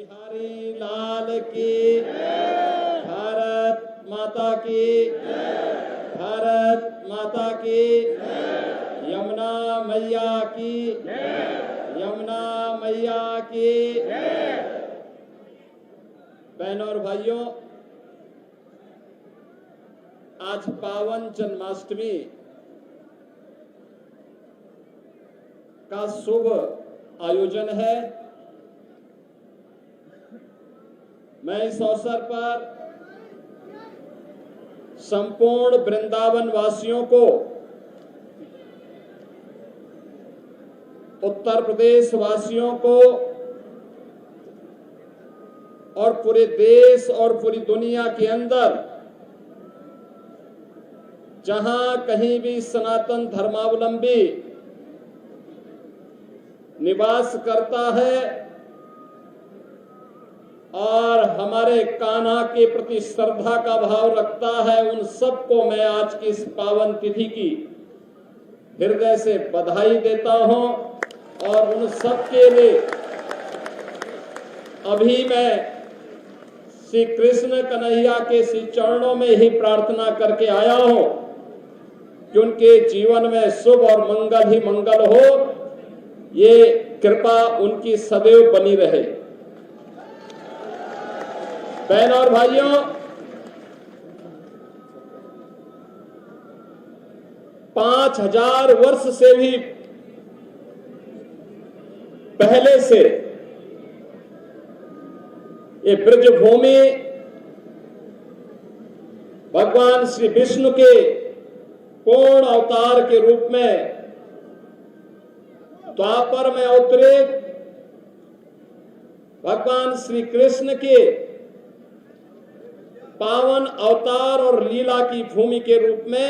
बिहारी लाल की, भारत माता की, भारत माता की, यमुना मैया की, यमुना मैया की। बहनों और भाइयों, आज पावन जन्माष्टमी का शुभ आयोजन है। मैं इस अवसर पर संपूर्ण वृंदावन वासियों को, उत्तर प्रदेश वासियों को और पूरे देश और पूरी दुनिया के अंदर जहां कहीं भी सनातन धर्मावलंबी निवास करता है और हमारे कान्हा के प्रति श्रद्धा का भाव रखता है, उन सबको मैं आज की इस पावन तिथि की हृदय से बधाई देता हूं। और उन सब के लिए अभी मैं श्री कृष्ण कन्हैया के श्री चरणों में ही प्रार्थना करके आया हूं कि उनके जीवन में शुभ और मंगल ही मंगल हो, ये कृपा उनकी सदैव बनी रहे। बहन और भाइयों, 5000 वर्ष से भी पहले से ये ब्रजभूमि भगवान श्री विष्णु के पूर्ण अवतार के रूप में द्वापर में अवतरित भगवान श्री कृष्ण के पावन अवतार और लीला की भूमि के रूप में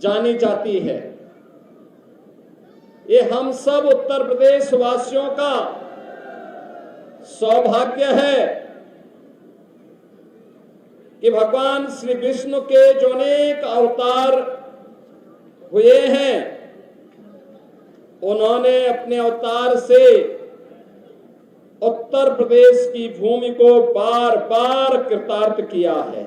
जानी जाती है। ये हम सब उत्तर प्रदेश वासियों का सौभाग्य है कि भगवान श्री विष्णु के जो अनेक अवतार हुए हैं, उन्होंने अपने अवतार से उत्तर प्रदेश की भूमि को बार बार कृतार्थ किया है।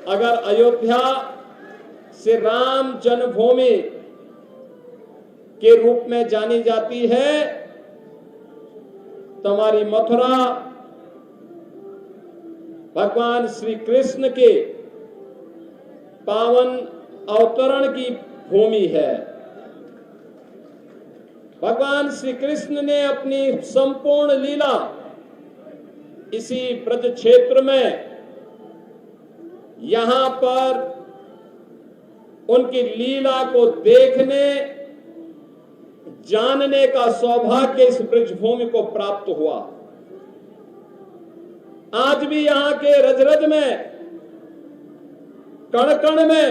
अगर अयोध्या से राम जन्मभूमि के रूप में जानी जाती है, तो हमारी मथुरा भगवान श्री कृष्ण के पावन अवतरण की भूमि है। भगवान श्री कृष्ण ने अपनी संपूर्ण लीला इसी ब्रज क्षेत्र में, यहां पर उनकी लीला को देखने जानने का सौभाग्य इस ब्रजभूमि को प्राप्त हुआ। आज भी यहां के रज रज में, कण कण में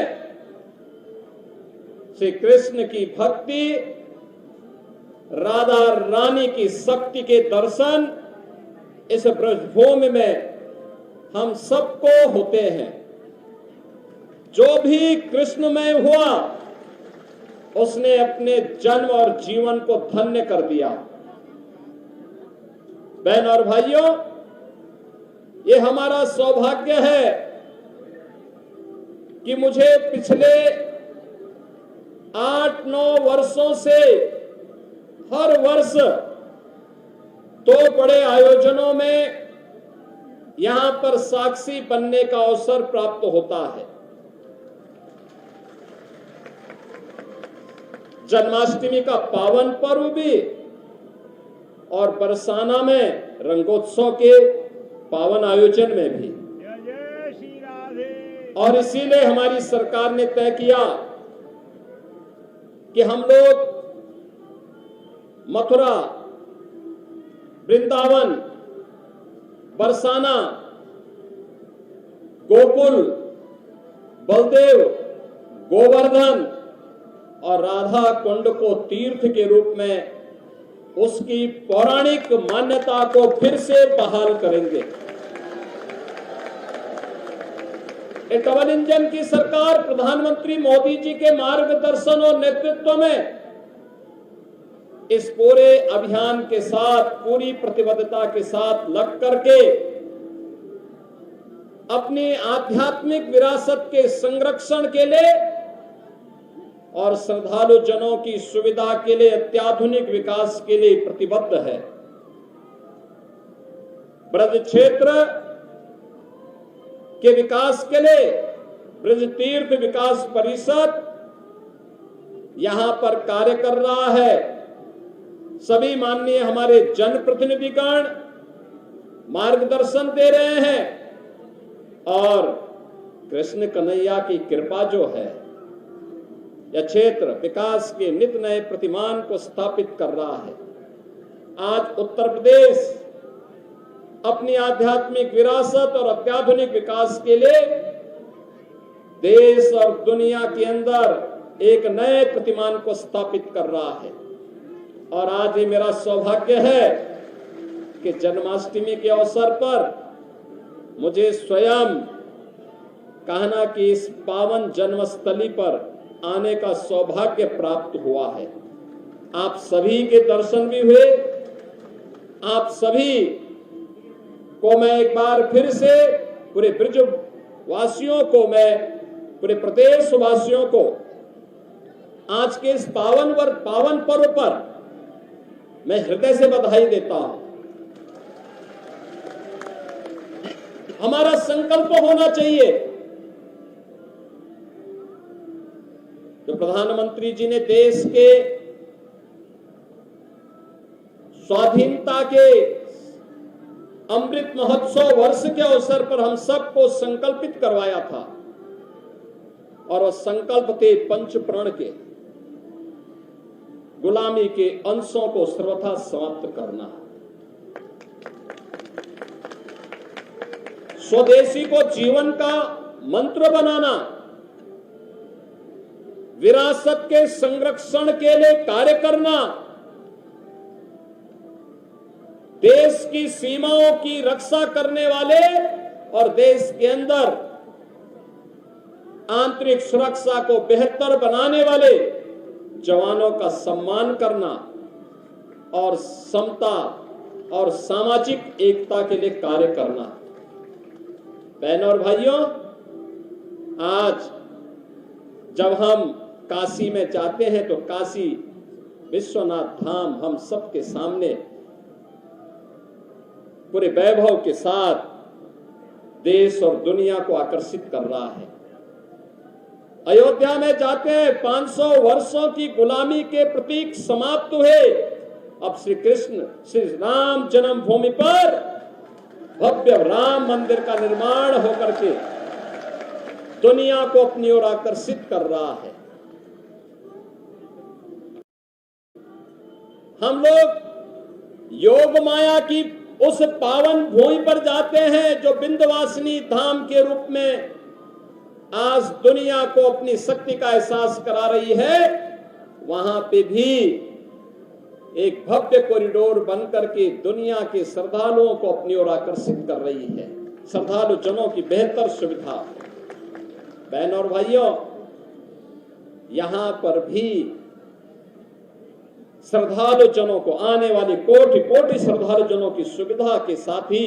श्री कृष्ण की भक्ति, राधा रानी की शक्ति के दर्शन इस ब्रजभूमि में हम सबको होते हैं। जो भी कृष्णमय हुआ, उसने अपने जन्म और जीवन को धन्य कर दिया। बहन और भाइयों, ये हमारा सौभाग्य है कि मुझे पिछले 8-9 वर्षों से हर वर्ष 2 बड़े आयोजनों में यहां पर साक्षी बनने का अवसर प्राप्त होता है। जन्माष्टमी का पावन पर्व भी और बरसाना में रंगोत्सव के पावन आयोजन में भी। और इसीलिए हमारी सरकार ने तय किया कि हम लोग मथुरा, वृंदावन, बरसाना, गोकुल, बलदेव, गोवर्धन और राधा कुंड को तीर्थ के रूप में उसकी पौराणिक मान्यता को फिर से बहाल करेंगे। डबल इंजन की सरकार प्रधानमंत्री मोदी जी के मार्गदर्शन और नेतृत्व में इस पूरे अभियान के साथ पूरी प्रतिबद्धता के साथ लग करके अपनी आध्यात्मिक विरासत के संरक्षण के लिए और श्रद्धालु जनों की सुविधा के लिए अत्याधुनिक विकास के लिए प्रतिबद्ध है। ब्रज क्षेत्र के विकास के लिए ब्रज तीर्थ विकास परिषद यहां पर कार्य कर रहा है। सभी माननीय हमारे जनप्रतिनिधिगण मार्गदर्शन दे रहे हैं और कृष्ण कन्हैया की कृपा जो है यह क्षेत्र विकास के नित नए प्रतिमान को स्थापित कर रहा है। आज उत्तर प्रदेश अपनी आध्यात्मिक विरासत और अत्याधुनिक विकास के लिए देश और दुनिया के अंदर एक नए प्रतिमान को स्थापित कर रहा है। और आज ये मेरा सौभाग्य है कि जन्माष्टमी के अवसर पर मुझे स्वयं कान्हा की इस पावन जन्मस्थली पर आने का सौभाग्य प्राप्त हुआ है। आप सभी के दर्शन भी हुए। आप सभी को मैं एक बार फिर से पूरे ब्रज वासियों को, मैं पूरे प्रदेश वासियों को आज के इस पावन पर्व पर मैं हृदय से बधाई देता हूं। हमारा संकल्प होना चाहिए जो प्रधानमंत्री जी ने देश के स्वाधीनता के अमृत महोत्सव वर्ष के अवसर पर हम सबको संकल्पित करवाया था और वह संकल्प थे पंच प्रण के, गुलामी के अंशों को सर्वथा समाप्त करना, स्वदेशी को जीवन का मंत्र बनाना, विरासत के संरक्षण के लिए कार्य करना, देश की सीमाओं की रक्षा करने वाले और देश के अंदर आंतरिक सुरक्षा को बेहतर बनाने वाले जवानों का सम्मान करना और समता और सामाजिक एकता के लिए कार्य करना। बहनों और भाइयों, आज जब हम काशी में जाते हैं तो काशी विश्वनाथ धाम हम सबके सामने पूरे वैभव के साथ देश और दुनिया को आकर्षित कर रहा है। अयोध्या में जाते हैं, 500 वर्षों की गुलामी के प्रतीक समाप्त हुए। अब श्री कृष्ण श्री राम जन्मभूमि पर भव्य राम मंदिर का निर्माण होकर के दुनिया को अपनी ओर आकर्षित कर रहा है। हम लोग योग माया की उस पावन भूमि पर जाते हैं जो विंध्यवासिनी धाम के रूप में आज दुनिया को अपनी शक्ति का एहसास करा रही है। वहां पे भी एक भव्य कॉरिडोर बनकर के दुनिया के श्रद्धालुओं को अपनी ओर आकर्षित कर रही है। श्रद्धालु जनों की बेहतर सुविधा। बहनों और भाइयों, यहां पर भी श्रद्धालु जनों को, आने वाली कोटि कोटि श्रद्धालु जनों की सुविधा के साथ ही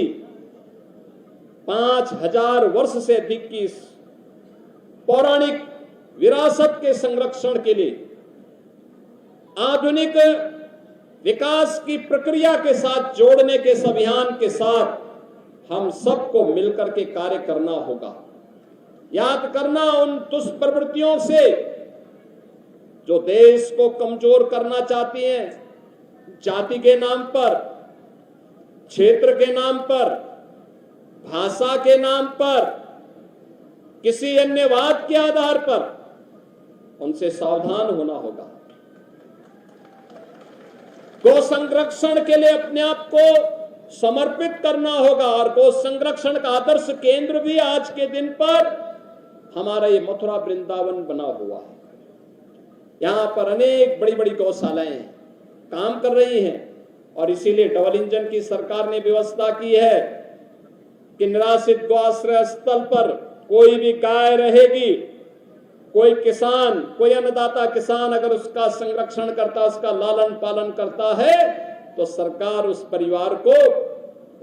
5000 वर्ष से अधिक की पौराणिक विरासत के संरक्षण के लिए आधुनिक विकास की प्रक्रिया के साथ जोड़ने के इस अभियान के साथ हम सबको मिलकर के कार्य करना होगा। याद करना उन दुष्प्रवृत्तियों से जो देश को कमजोर करना चाहती हैं, जाति के नाम पर, क्षेत्र के नाम पर, भाषा के नाम पर, किसी अन्य वाद के आधार पर, उनसे सावधान होना होगा। गौ संरक्षण के लिए अपने आप को समर्पित करना होगा और गौ संरक्षण का आदर्श केंद्र भी आज के दिन पर हमारा ये मथुरा वृंदावन बना हुआ है। यहां पर अनेक बड़ी बड़ी गौशालाएं काम कर रही हैं और इसीलिए डबल इंजन की सरकार ने व्यवस्था की है कि निराश्रित गौ आश्रय स्थल पर कोई भी गाय रहेगी, कोई किसान, कोई अन्नदाता किसान अगर उसका संरक्षण करता, उसका लालन पालन करता है, तो सरकार उस परिवार को,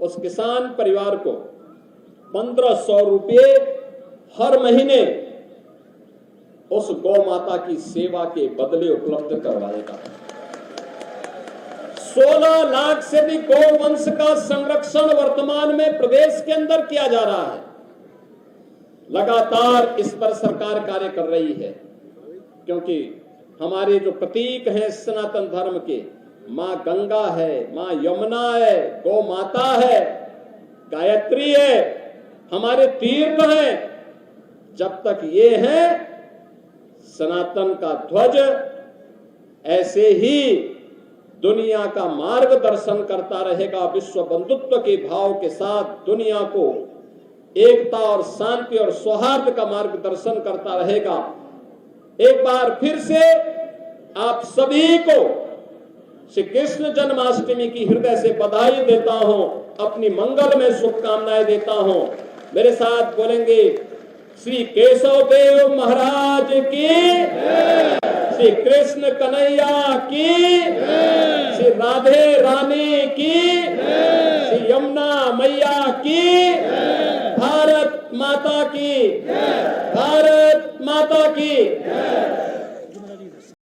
उस किसान परिवार को 1500 रुपये हर महीने उस गौ माता की सेवा के बदले उपलब्ध करवाएगा। 16 लाख से भी गौवंश का संरक्षण वर्तमान में प्रदेश के अंदर किया जा रहा है। लगातार इस पर सरकार कार्य कर रही है, क्योंकि हमारे जो प्रतीक हैं सनातन धर्म के, मां गंगा है, मां यमुना है, गौ माता है, गायत्री है, हमारे तीर्थ हैं। जब तक ये है सनातन का ध्वज ऐसे ही दुनिया का मार्गदर्शन करता रहेगा, विश्व बंधुत्व के भाव के साथ दुनिया को एकता और शांति और सौहार्द का मार्गदर्शन करता रहेगा। एक बार फिर से आप सभी को श्री कृष्ण जन्माष्टमी की हृदय से बधाई देता हूं, अपनी मंगल में शुभकामनाएं देता हूं। मेरे साथ बोलेंगे श्री केशव देव महाराज की, श्री कृष्ण कन्हैया की, श्री राधे रानी की, श्री यमुना मैया की, भारत माता की, भारत माता की।